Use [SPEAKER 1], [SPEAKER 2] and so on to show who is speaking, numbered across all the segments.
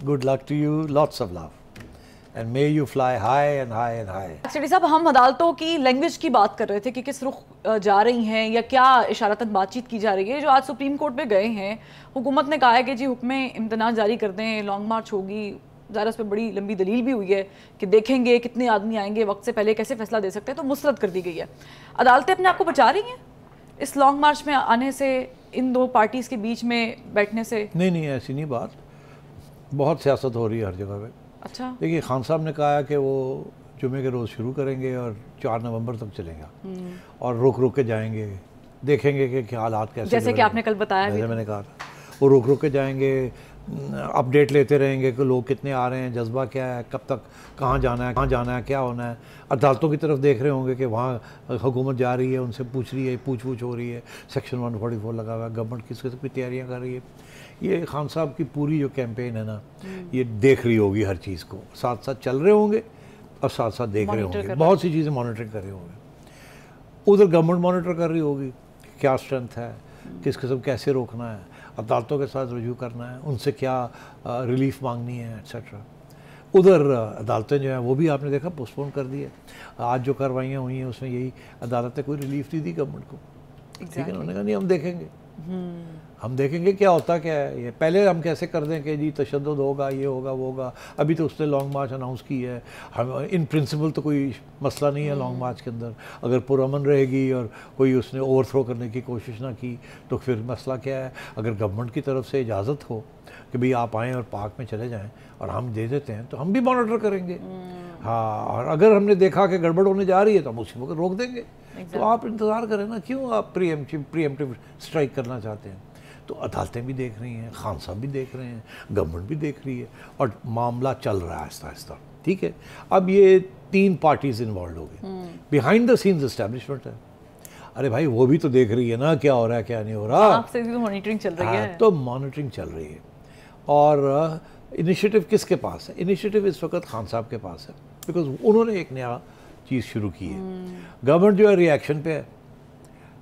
[SPEAKER 1] Good luck to you. Lots of love. And may you fly high and high and high.
[SPEAKER 2] Sethi صاحب ہم عدالتوں کی language کی بات کر رہے تھے کہ کس رخ جا رہی ہیں یا کیا اشارتاً بات چیت کی جا رہی ہے. جو آج سپریم کورٹ پہ گئے ہیں, حکومت نے کہا ہے کہ جی حکم امتناع جاری کر دیں, لانگ مارچ ہوگی. ظاہر اس پہ بڑی لمبی دلیل بھی ہوئی ہے کہ دیکھیں گے کتنے آدمی آئیں گے, وقت سے پہلے کیسے فیصلہ دے سکتے ہیں, تو مسترد کر دی گئی ہے. عدالتیں اپنے آپ کو بچا رہی ہیں اس لانگ مارچ میں آنے سے, ان دو پارٹیز کے بیچ میں بیٹھنے سے؟
[SPEAKER 1] نہیں ایسی نہیں بات. بہت سیاست ہو رہی ہے ہر جگہ پہ. اچھا دیکھیے, خان صاحب نے کہا ہے کہ وہ جمعے کے روز شروع کریں گے اور 4 نومبر تک چلیں گا, اور رک کے جائیں گے, دیکھیں گے کہ کیا حالات کیسے,
[SPEAKER 2] جیسے کہ آپ نے کل بتایا,
[SPEAKER 1] جیسے میں نے کہا تھا. وہ رک کے جائیں گے, اپڈیٹ لیتے رہیں گے کہ لوگ کتنے آ رہے ہیں, جذبہ کیا ہے, کب تک کہاں جانا ہے, کیا ہونا ہے. عدالتوں کی طرف دیکھ رہے ہوں گے کہ وہاں حکومت جا رہی ہے, ان سے پوچھ رہی ہے, پوچھ ہو رہی ہے, سیکشن 144 لگا ہوا ہے, گورنمنٹ کس قسم کی تیاریاں کر رہی ہے. یہ خان صاحب کی پوری جو کیمپین ہے نا, یہ دیکھ رہی ہوگی ہر چیز کو, ساتھ ساتھ چل رہے ہوں گے اور ساتھ ساتھ دیکھ رہے ہوں گے, بہت سی چیزیں مانیٹرنگ کر رہے ہوں گے. ادھر گورنمنٹ مانیٹر کر رہی ہوگی کیا اسٹرینتھ ہے, کس قسم کیسے روکنا ہے, عدالتوں کے ساتھ رجوع کرنا ہے, ان سے کیا ریلیف مانگنی ہے, ایٹسیٹرا. ادھر عدالتیں جو ہیں وہ بھی آپ نے دیکھا پوسٹ پون کر دی ہے. آج جو کارروائیاں ہوئی ہیں اس میں یہی عدالتیں کوئی ریلیف نہیں دی گورنمنٹ کو. ٹھیک ہے, انہوں نے کہا نہیں ہم دیکھیں گے کیا ہوتا کیا ہے. یہ پہلے ہم کیسے کر دیں کہ جی تشدد ہوگا, یہ ہوگا, وہ ہوگا. ابھی تو اس نے لانگ مارچ اناؤنس کی ہے. ہم ان پرنسپل تو کوئی مسئلہ نہیں ہے لانگ مارچ کے اندر. اگر پرامن رہے گی اور کوئی اس نے اوور تھرو کرنے کی کوشش نہ کی تو پھر مسئلہ کیا ہے. اگر گورنمنٹ کی طرف سے اجازت ہو کہ بھئی آپ آئیں اور پارک میں چلے جائیں اور ہم دے دیتے ہیں تو ہم بھی مانیٹر کریں گے. ہاں, اور اگر ہم نے دیکھا کہ گڑبڑ ہونے جا رہی ہے تو ہم اسی وقت روک دیں گے. تو آپ انتظار کریں نا, کیوں آپ پری ایمپٹیو اسٹرائک کرنا چاہتے ہیں. تو عدالتیں بھی دیکھ رہی ہیں, خان صاحب بھی دیکھ رہے ہیں, گورنمنٹ بھی دیکھ رہی ہے, اور معاملہ چل رہا ہے آہستہ آہستہ. ٹھیک ہے, اب یہ 3 پارٹیز انوالوڈ ہو گئی. بیہائنڈ دا سینز اسٹیبلشمنٹ ہے. ارے بھائی وہ بھی تو دیکھ رہی ہے نا کیا ہو رہا ہے کیا نہیں ہو رہا.
[SPEAKER 2] آپ سے بھی مانیٹرنگ چل رہی ہے.
[SPEAKER 1] تو مانیٹرنگ چل رہی ہے, اور انیشیٹو کس کے پاس ہے؟ انیشیٹو اس وقت خان صاحب کے پاس ہے, بیکاز انہوں نے ایک نیا چیز شروع کی ہے. گورنمنٹ جو ہے ری ایکشن پہ ہے,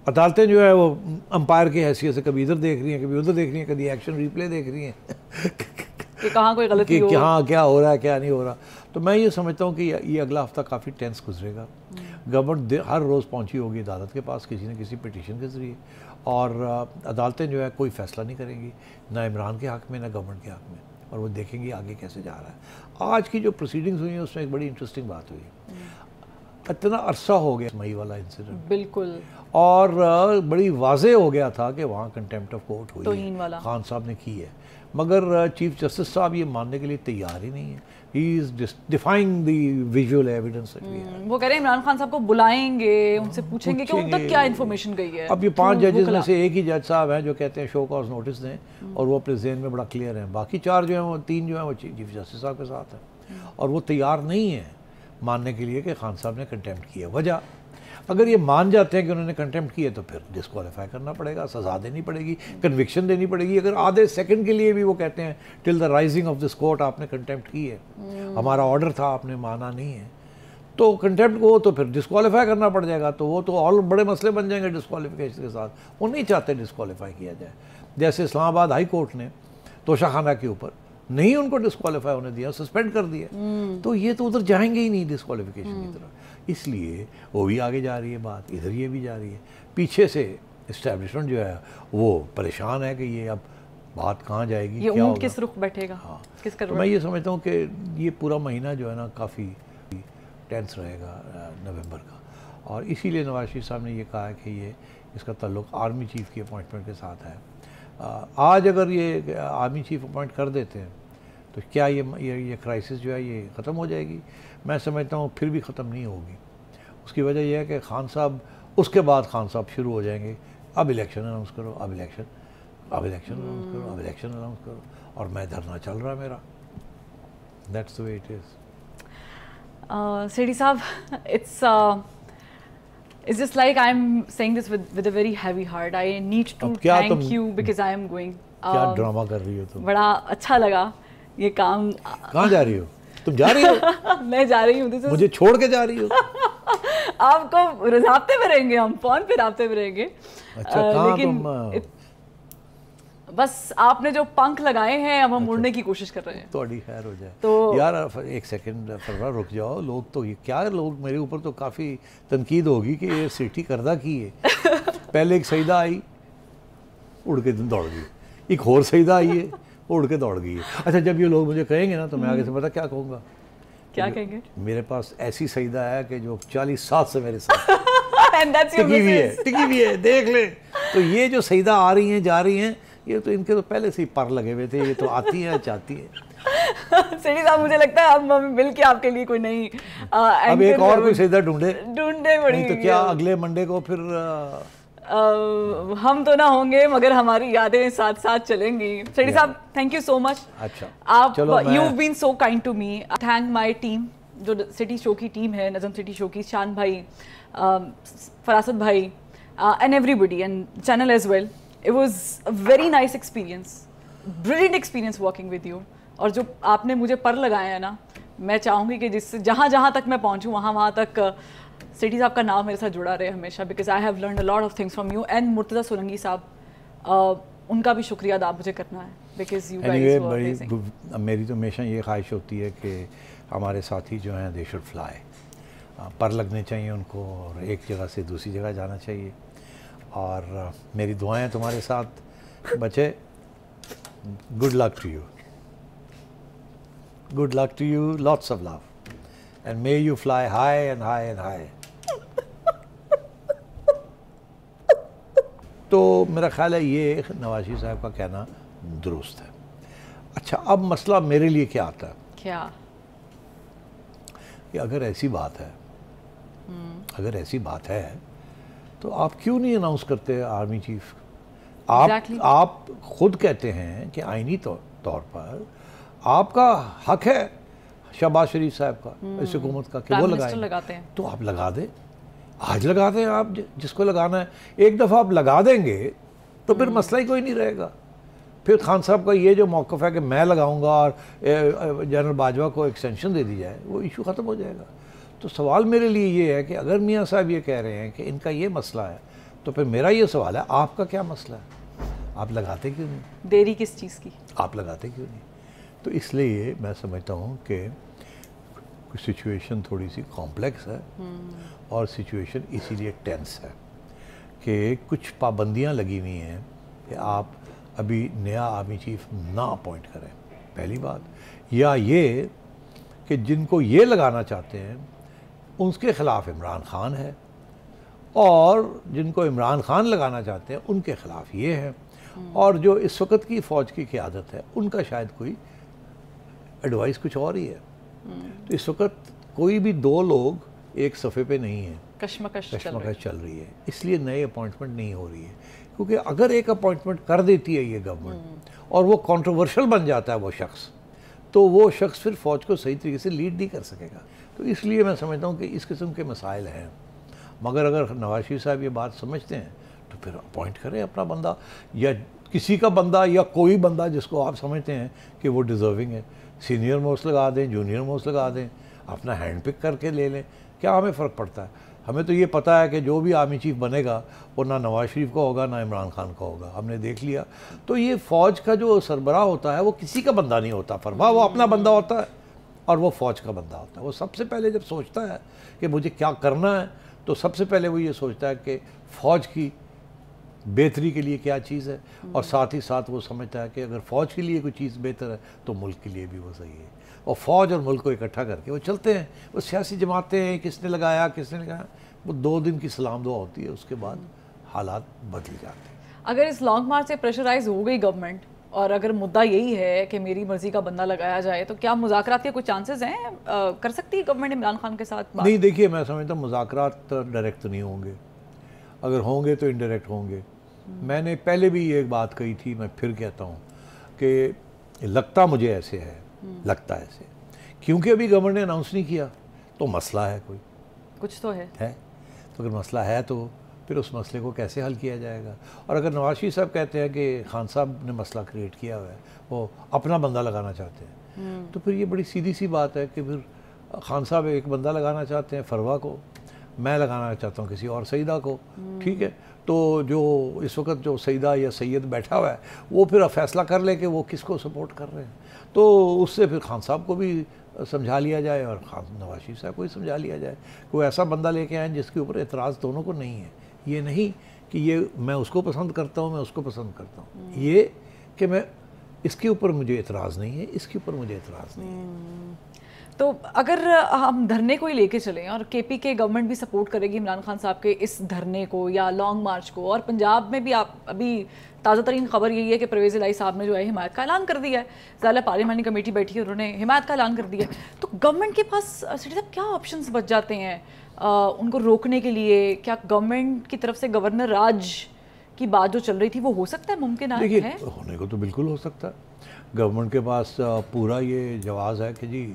[SPEAKER 1] عدالتیں جو ہے وہ امپائر کی حیثیت سے کبھی ادھر دیکھ رہی ہیں, کبھی ادھر دیکھ رہی ہیں, کبھی ایکشن ریپلے دیکھ رہی ہیں
[SPEAKER 2] کہ کہاں کوئی غلطی ہو,
[SPEAKER 1] کہاں کیا ہو رہا ہے کیا نہیں ہو رہا. تو میں یہ سمجھتا ہوں کہ یہ اگلا ہفتہ کافی ٹینس گزرے گا. گورنمنٹ ہر روز پہنچی ہوگی عدالت کے پاس کسی نہ کسی پٹیشن کے ذریعے, اور عدالتیں جو ہے کوئی فیصلہ نہیں کریں گی, نہ عمران کے حق میں نہ گورنمنٹ کے حق میں, اور وہ دیکھیں گی آگے کیسے جا رہا ہے. آج کی جو پروسیڈنگز ہوئی ہیں اس میں ایک بڑی انٹرسٹنگ بات ہوئی. اتنا عرصہ ہو گیا مئی والا انسیڈنٹ,
[SPEAKER 2] بالکل, اور
[SPEAKER 1] بڑی واضح ہو گیا تھا کہ وہاں کنٹیمپٹ آف کورٹ ہوئی ہے, خان صاحب نے کی ہے, مگر چیف جسٹس صاحب یہ ماننے کے لیے تیار ہی نہیں ہے. He is defying the visual evidence.
[SPEAKER 2] وہ کہہ رہے ہیں عمران خان صاحب کو بلائیں گے, ان سے پوچھیں گے کہ ان تک کیا انفارمیشن گئی ہے.
[SPEAKER 1] اب یہ 5 ججز میں سے ایک ہی جج صاحب ہیں جو کہتے ہیں شو کاز نوٹس دیں, اور وہ اپنے ذہن میں بڑا کلیئر ہیں. باقی 4 جو ہیں وہ 3 جو ہیں وہ چیف جسٹس صاحب کے ساتھ ہیں, اور وہ تیار نہیں ہیں ماننے کے لیے کہ خان صاحب نے کنٹیمپٹ کیا. وجہ اگر یہ مان جاتے ہیں کہ انہوں نے کنٹیمپٹ کیا تو پھر ڈسکوالیفائی کرنا پڑے گا, سزا دینی پڑے گی, کنوکشن دینی پڑے گی. اگر آدھے سیکنڈ کے لیے بھی وہ کہتے ہیں till the rising of this court آپ نے کنٹیمپٹ کی ہے, ہمارا آرڈر تھا آپ نے مانا نہیں ہے, تو کنٹیمپٹ کو تو پھر ڈسکوالیفائی کرنا پڑ جائے گا. تو وہ تو اور بڑے مسئلے بن جائیں گے ڈسکوالیفیکیشن کے ساتھ. وہ نہیں چاہتے ڈسکوالیفائی کیا جائے. جیسے اسلام آباد ہائی کورٹ نے توشہ خانہ کے اوپر نہیں ان کو ڈسکوالیفائی ہونے دیا, سسپینڈ کر دیا. تو یہ تو ادھر جائیں گے ہی نہیں ڈسکوالیفیکیشن کی طرف. اس لیے وہ بھی آگے جا رہی ہے بات, ادھر یہ بھی جا رہی ہے. پیچھے سے اسٹیبلشمنٹ جو ہے وہ پریشان ہے کہ یہ اب بات کہاں جائے گی,
[SPEAKER 2] کیا ہوگا, کس رخ بیٹھے گا.
[SPEAKER 1] ہاں,
[SPEAKER 2] کس کا.
[SPEAKER 1] میں یہ سمجھتا ہوں کہ یہ پورا مہینہ جو ہے نا کافی ٹینس رہے گا نومبر کا. اور اسی لیے نواز شریف صاحب نے یہ کہا ہے کہ یہ اس کا تعلق آرمی چیف کی اپوائنٹمنٹ کے ساتھ ہے. آج اگر یہ آرمی چیف اپوائنٹ کر دیتے ہیں تو کیا یہ کرائسس جو ہے یہ ختم ہو جائے گی؟ میں سمجھتا ہوں پھر بھی ختم نہیں ہوگی. اس کی وجہ یہ ہے کہ خان صاحب اس کے بعد خان صاحب شروع ہو جائیں گے, اب الیکشن اناؤنس کرو, اب الیکشن اناؤنس کرو, اب الیکشن اناؤنس کرو, اور میں دھرنا چل رہا میرا. That's the way it is.
[SPEAKER 2] Sethi صاحب, it's just like I'm saying this with a very heavy heart. I need to thank you because I am going.
[SPEAKER 1] کیا ڈرامہ کر رہی ہو تم؟
[SPEAKER 2] بڑا اچھا لگا یہ کام.
[SPEAKER 1] کہاں جا رہی ہو تم؟ جا رہی ہو؟
[SPEAKER 2] میں جا رہی ہوں.
[SPEAKER 1] مجھے چھوڑ کے جا رہی ہو؟
[SPEAKER 2] آپ کو رابطے میں رہیں گے, ہم فون پہ رابطے میں رہیں گے.
[SPEAKER 1] اچھا, کہاں تم
[SPEAKER 2] بس آپ نے جو پنکھ لگائے ہیں اب ہم اڑنے کی کوشش کر رہے ہیں.
[SPEAKER 1] تھوڑی خیر ہو جائے.
[SPEAKER 2] تو
[SPEAKER 1] یار ایک سیکنڈ فروا رک جاؤ, لوگ تو یہ کیا, لوگ میرے اوپر تو کافی تنقید ہوگی کہ یہ سیٹھی کردہ کی ہے. پہلے ایک سیدہ آئی اڑ کے دوڑ گئی, ایک اور سیدہ آئی ہے اڑ کے دوڑ گئی ہے. اچھا جب یہ لوگ مجھے کہیں گے نا تو میں آگے سے پتا کیا کہوں گا,
[SPEAKER 2] کیا کہیں گے؟
[SPEAKER 1] میرے پاس ایسی سیدہ ہے کہ جو 40 سال سے میرے ساتھ ٹکی ہوئی ہے, دیکھ لیں. تو یہ جو سیدہ آ رہی ہیں جا رہی ہیں, یہ تو ان کے تو پہلے سے ہی پر لگے ہوئے تھے, یہ تو آتی ہیں چاہتی ہیں.
[SPEAKER 2] سیٹھی صاحب مجھے لگتا ہے اب ہم مل کے آپ کے لیے کوئی نہیں
[SPEAKER 1] اب ایک اور کوئی سیدہ ڈھونڈے
[SPEAKER 2] پڑی.
[SPEAKER 1] تو کیا اگلے منڈے کو پھر
[SPEAKER 2] ہم تو نہ ہوں گے مگر ہماری یادیں ساتھ ساتھ چلیں گی. سیٹھی صاحب تھینک یو سو مچ.
[SPEAKER 1] اچھا
[SPEAKER 2] آپ you been so kind to me. Thank my team, جو سٹی شو کی ٹیم ہے, نظم سٹی شو کی, شان بھائی, فراست بھائی, and everybody and channel as well. It was a very nice experience, brilliant experience working with you. اور جو آپ نے مجھے پر لگائے ہیں نا, میں چاہوں گی کہ جس جہاں جہاں تک میں پہنچوں وہاں تک سٹی صاحب کا نام میرے ساتھ جڑا رہے ہمیشہ, because I have learned a lot of things from you. and Murtaza Solangi صاحب, ان کا بھی شکریہ ادا مجھے کرنا ہے, because you guys were amazing.
[SPEAKER 1] میری تو ہمیشہ یہ خواہش ہوتی ہے کہ ہمارے ساتھی جو ہیں they should fly, پر لگنے چاہیے ان کو, اور ایک جگہ سے دوسری جگہ جانا چاہیے. اور میری دعائیں تمہارے ساتھ بچے. Good luck to you, good luck to you, lots of love, and may you fly high and high and high. تو میرا خیال ہے یہ نواز شریف صاحب کا کہنا درست ہے. اچھا اب مسئلہ میرے لیے کیا آتا ہے,
[SPEAKER 2] کیا
[SPEAKER 1] کہ اگر ایسی بات ہے تو آپ کیوں نہیں اناؤنس کرتے آرمی چیف؟ آپ خود کہتے ہیں کہ آئینی طور پر آپ کا حق ہے شہباز شریف صاحب کا, اس حکومت کا, کہ وہ لگائیں, تو آپ لگا دیں, آج لگا دیں آپ جس کو لگانا ہے. ایک دفعہ آپ لگا دیں گے تو پھر مسئلہ ہی کوئی نہیں رہے گا. پھر خان صاحب کا یہ جو موقف ہے کہ میں لگاؤں گا اور جنرل باجوہ کو ایکسٹینشن دے دی جائے, وہ ایشو ختم ہو جائے گا. تو سوال میرے لیے یہ ہے کہ اگر میاں صاحب یہ کہہ رہے ہیں کہ ان کا یہ مسئلہ ہے, تو پھر میرا یہ سوال ہے آپ کا کیا مسئلہ ہے؟ آپ لگاتے کیوں نہیں؟
[SPEAKER 2] دیری کس چیز کی؟
[SPEAKER 1] آپ لگاتے کیوں نہیں؟ تو اس لیے میں سمجھتا ہوں کہ سچویشن تھوڑی سی کمپلیکس ہے, اور سچویشن اسی لیے ٹینس ہے کہ کچھ پابندیاں لگی ہوئی ہیں کہ آپ ابھی نیا آرمی چیف نہ اپوائنٹ کریں, پہلی بات. یا یہ کہ جن کو یہ لگانا چاہتے ہیں ان کے خلاف عمران خان ہے, اور جن کو عمران خان لگانا چاہتے ہیں ان کے خلاف یہ ہے, اور جو اس وقت کی فوج کی قیادت ہے ان کا شاید کوئی ایڈوائس کچھ اور ہی ہے. تو اس وقت کوئی بھی دو لوگ ایک صفحے پہ نہیں ہیں,
[SPEAKER 2] کشمکش
[SPEAKER 1] چل رہی ہے. اس لیے نئے اپوائنٹمنٹ نہیں ہو رہی ہے, کیونکہ اگر ایک اپوائنٹمنٹ کر دیتی ہے یہ گورنمنٹ اور وہ کنٹروورشل بن جاتا ہے وہ شخص, تو وہ شخص پھر فوج کو صحیح طریقے سے لیڈ نہیں کر سکے گا. تو اس لیے میں سمجھتا ہوں کہ اس قسم کے مسائل ہیں. مگر اگر نواز شریف صاحب یہ بات سمجھتے ہیں تو پھر اپوائنٹ کریں اپنا بندہ, یا کسی کا بندہ, یا کوئی بندہ جس کو آپ سمجھتے ہیں کہ وہ ڈیزرونگ ہے. سینئر موسٹ لگا دیں, جونیئر موسٹ لگا دیں, اپنا ہینڈ پک کر کے لے لیں. کیا ہمیں فرق پڑتا ہے؟ ہمیں تو یہ پتہ ہے کہ جو بھی آرمی چیف بنے گا وہ نہ نواز شریف کا ہوگا نہ عمران خان کا ہوگا, ہم نے دیکھ لیا. تو یہ فوج کا جو سربراہ ہوتا ہے وہ کسی کا بندہ نہیں ہوتا, فرما وہ اپنا بندہ ہوتا ہے اور وہ فوج کا بندہ ہوتا ہے. وہ سب سے پہلے جب سوچتا ہے کہ مجھے کیا کرنا ہے, تو سب سے پہلے وہ یہ سوچتا ہے کہ فوج کی بہتری کے لیے کیا چیز ہے, اور ساتھ ہی ساتھ وہ سمجھتا ہے کہ اگر فوج کے لیے کوئی چیز بہتر ہے تو ملک کے لیے بھی وہ صحیح ہے. اور فوج اور ملک کو اکٹھا کر کے وہ چلتے ہیں. وہ سیاسی جماعتیں ہیں, کس نے لگایا کس نے لگایا, وہ 2 دن کی سلام دعا ہوتی ہے, اس کے بعد حالات بدل جاتے ہیں.
[SPEAKER 2] اگر اس لانگ مارچ سے پریشرائز ہو گئی گورنمنٹ, اور اگر مدعا یہی ہے کہ میری مرضی کا بندہ لگایا جائے, تو کیا مذاکرات کے کوئی چانسز ہیں؟ کر سکتی ہے گورنمنٹ عمران خان کے ساتھ بات؟
[SPEAKER 1] نہیں, دیکھیے میں سمجھتا ہوں مذاکرات ڈائریکٹ نہیں ہوں گے, اگر ہوں گے تو انڈائریکٹ ہوں گے. میں نے پہلے بھی یہ ایک بات کہی تھی, میں پھر کہتا ہوں کہ لگتا مجھے ایسے ہے, لگتا ایسے, کیونکہ ابھی گورنمنٹ نے اناؤنس نہیں کیا تو مسئلہ ہے, کوئی
[SPEAKER 2] کچھ تو ہے.
[SPEAKER 1] تو اگر مسئلہ ہے تو پھر اس مسئلے کو کیسے حل کیا جائے گا؟ اور اگر نواز شریف صاحب کہتے ہیں کہ خان صاحب نے مسئلہ کریٹ کیا ہوا ہے, وہ اپنا بندہ لگانا چاہتے ہیں, تو پھر یہ بڑی سیدھی سی بات ہے کہ پھر خان صاحب ایک بندہ لگانا چاہتے ہیں فروا کو, میں لگانا چاہتا ہوں کسی اور سیدہ کو, ٹھیک ہے, تو جو اس وقت جو سیدہ یا سید بیٹھا ہوا ہے وہ پھر فیصلہ کر لے کہ وہ کس کو سپورٹ کر رہے ہیں، تو اس سے پھر خان صاحب کو بھی سمجھا لیا جائے اور نواز شریف صاحب کو بھی سمجھا لیا جائے کہ وہ ایسا بندہ لے کے آئیں جس کے اوپر اعتراض دونوں کو نہیں ہے. یہ نہیں کہ یہ میں اس کو پسند کرتا ہوں، میں اس کو پسند کرتا ہوں، یہ کہ میں اس کے اوپر مجھے اعتراض نہیں ہے، اس کے اوپر مجھے اعتراض نہیں ہے.
[SPEAKER 2] تو اگر ہم دھرنے کو ہی لے کے چلیں اور کے پی کے گورنمنٹ بھی سپورٹ کرے گی عمران خان صاحب کے اس دھرنے کو یا لانگ مارچ کو، اور پنجاب میں بھی آپ ابھی تازہ ترین خبر یہی ہے کہ پرویز الہی صاحب نے جو ہے حمایت کا اعلان کر دیا ہے، ظاہر پارلیمانی کمیٹی بیٹھی ہے، انہوں نے حمایت کا اعلان کر دیا ہے، تو گورنمنٹ کے پاس سٹی صاحب کیا آپشنز بچ جاتے ہیں ان کو روکنے کے لیے؟ کیا گورنمنٹ کی طرف سے گورنر راج کی بات جو چل رہی تھی وہ ہو سکتا ہے، ممکن ہے؟
[SPEAKER 1] دیکھیے ہونے کو تو بالکل ہو سکتا ہے. گورنمنٹ کے پاس پورا یہ جواز ہے کہ جی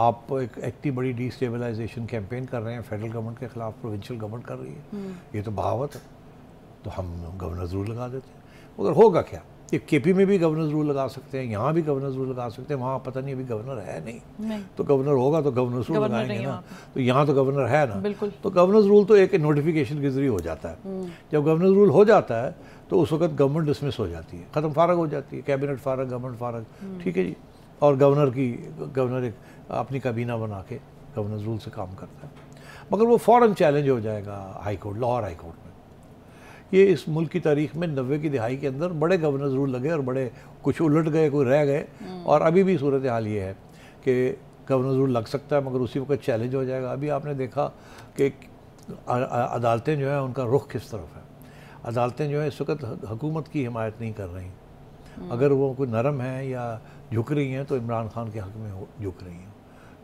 [SPEAKER 1] آپ ایک اتنی بڑی ڈی اسٹیبلائزیشن کیمپین کر رہے ہیں فیڈرل گورنمنٹ کے خلاف، پروونشل گورنمنٹ کر رہی ہے، یہ تو بغاوت ہے، تو ہم گورنر ضرور لگا دیتے ہیں. مگر ہوگا کیا؟ یہ کے پی میں بھی گورنر ضرور لگا سکتے ہیں، یہاں بھی گورنر ضرور لگا سکتے ہیں، وہاں پتہ نہیں ابھی گورنر ہے نہیں، تو گورنر ہوگا تو گورنر ضرور لگائیں گے نا. تو یہاں تو گورنر ہے نا، تو گورنر رول تو ایک نوٹیفیکیشن کے ذریعے ہو جاتا ہے. جب گورنر رول ہو جاتا ہے تو اس وقت گورنمنٹ ڈسمس ہو جاتی ہے، ختم، فارغ ہو جاتی ہے، کیبنٹ فارغ، گورنمنٹ فارغ، ٹھیک ہے جی. اور گورنر ایک اپنی کابینہ بنا کے گورنر رول سے کام کرتا ہے. مگر وہ فوراً چیلنج ہو جائے گا high court, Lahore high court میں. یہ اس ملک کی تاریخ میں 90 کی دہائی کے اندر بڑے گورنر رول لگے اور بڑے کچھ الٹ گئے، کوئی رہ گئے، اور ابھی بھی صورتحال یہ ہے کہ گورنر رول لگ سکتا ہے مگر اسی وقت چیلنج ہو جائے گا. ابھی آپ نے دیکھا کہ عدالتیں جو ہیں ان کا رخ کس طرف ہے. عدالتیں جو ہیں اس وقت حکومت کی حمایت نہیں کر رہی، اگر وہ کوئی نرم ہیں یا جھک رہی ہیں تو عمران خان کے حق میں جھک رہی ہیں،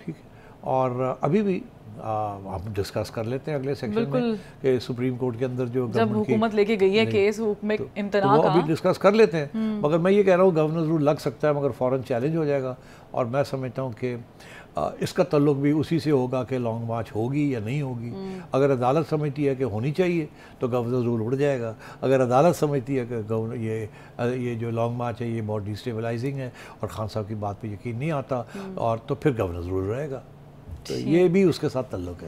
[SPEAKER 1] ٹھیک ہے. اور ابھی بھی ہم ڈسکس کر لیتے ہیں اگلے سیکشن میں کہ سپریم کورٹ کے اندر جو
[SPEAKER 2] جب حکومت لے کے گئی ہے کیس حکم امتناع کا،
[SPEAKER 1] ابھی ڈسکس کر لیتے ہیں. مگر میں یہ کہہ رہا ہوں گورنر رول لگ سکتا ہے مگر فوراً چیلنج ہو جائے گا. اور میں سمجھتا ہوں کہ اس کا تعلق بھی اسی سے ہوگا کہ لانگ مارچ ہوگی یا نہیں ہوگی. اگر عدالت سمجھتی ہے کہ ہونی چاہیے تو گورنر رول اڑ جائے گا. اگر عدالت سمجھتی ہے کہ یہ جو لانگ مارچ ہے یہ بہت ڈیسٹیبلائزنگ ہے اور خان صاحب کی بات پہ یقین نہیں آتا، اور تو پھر گورنر رول رہے گا. تو یہ بھی اس کے ساتھ تعلق ہے.